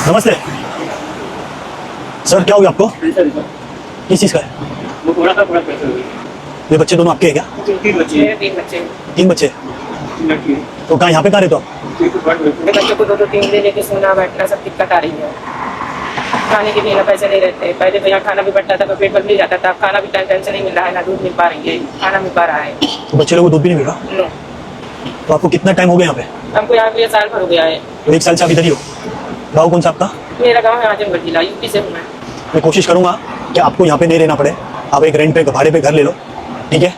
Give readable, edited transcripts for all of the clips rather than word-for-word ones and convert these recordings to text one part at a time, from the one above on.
नमस्ते सर, क्या हो गया आपको? किस चीज़ का है? वो थोड़ा सा प्रेशर है। ये बच्चे दोनों आपके हैं क्या? तीन बच्चे तीन बच्चे? लड़की है। तो कहाँ यहाँ पे कहाँ रहते हो आप? एक तो बड़ मेरे बच्चों को 2-3 दिन लेके सोना बैठना सब दिक्कत आ रही है। खाने के लिए पैसे नहीं रहते। पहले तो यहाँ खाना भी बढ़ता था तो पेट भर मिल जाता था। खाना भी टाइम से नहीं मिल रहा है, ना दूध मिल पा रही है, खाना मिल पा रहा है। तो बच्चे लोगों को दूध भी नहीं मिल रहा? नो, तो आपको कितना टाइम हो गया यहाँ पे? हमको यहाँ पे साल भर हो गया है। तो 1 साल से आप इधर ही हो? गाँव कौन सा आपका? मेरा गाँव है आजमगढ़ जिला, यूपी से हूँ मैं कोशिश करूँगा कि आपको यहाँ पे नहीं रहना पड़े। आप एक रेंट पे भाड़े पे घर ले लो, ठीक है?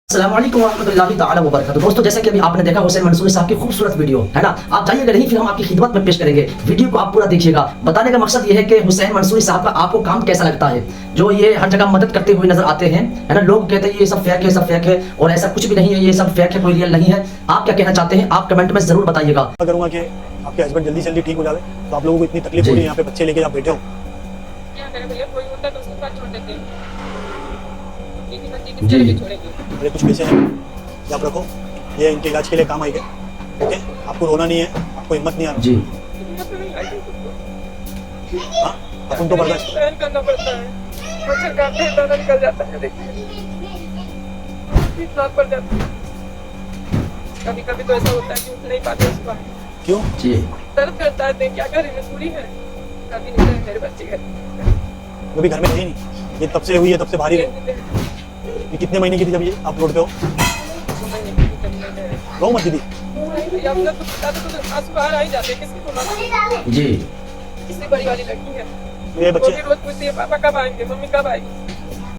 अस्सलाम वालेकुम वरहमतुल्लाहि ताला वबरकातुहू। दोस्तों, जैसा कि अभी आपने देखा हुसैन मंसूरी साहब की खूबसूरत वीडियो है ना, आप जाइएगा नहीं, फिर हम आपकी खिदमत में पेश करेंगे। वीडियो को आप पूरा देखिएगा। बताने का मकसद ये है कि हुसैन मंसूरी साहब का आपको काम कैसा लगता है, जो ये हर जगह मदद करते हुए नजर आते हैं, है ना। लोग कहते हैं ये सब फेक है, सब फेक है, और ऐसा कुछ भी नहीं है, ये सब फेक है, कोई रियल नहीं है। आप क्या कहना चाहते हैं, आप कमेंट में जरूर बताइएगा। करूँगा कि आपके हस्बैंड जल्दी से जल्दी ठीक हो जाए। तो आप लोगों को इतनी तकलीफ हो रही है यहाँ पे, बच्चे लेके आप बैठे हो। क्या करें भैया, कोई होता तो उसके साथ छोड़ देते। मेरे कुछ पैसे हैं, ये आप रखो, ये इनके इलाज के लिए काम आएंगे। ओके, आपको रोना नहीं है, आपको हिम्मत नहीं आ रही। जी हाँ, अपन तो बर्दाश्त करना पड़ता है। मच्छर काटते हैं, दाना निकल जाता है। देखिए पड़ जाता है। कभी कभी तो ऐसा होता है कि उठ नहीं पाते सुबह। क्यों? जी दर्द करता है, क्या करें, मजबूरी है। कभी नहीं है मेरे बच्चे घर। वो भी घर में रही नहीं, ये तब से हुई है, तब से भारी रही। ये कितने महीने की थी जब ये आप रोड पे हो? रो मत दीदी। आंसू बाहर आ ही जाते हैं, किसकी तो जी किसी बड़ी वाली लड़की है। ये बच्चे वो भी रोज पूछती है पापा कब आएंगे, मम्मी कब आएगी।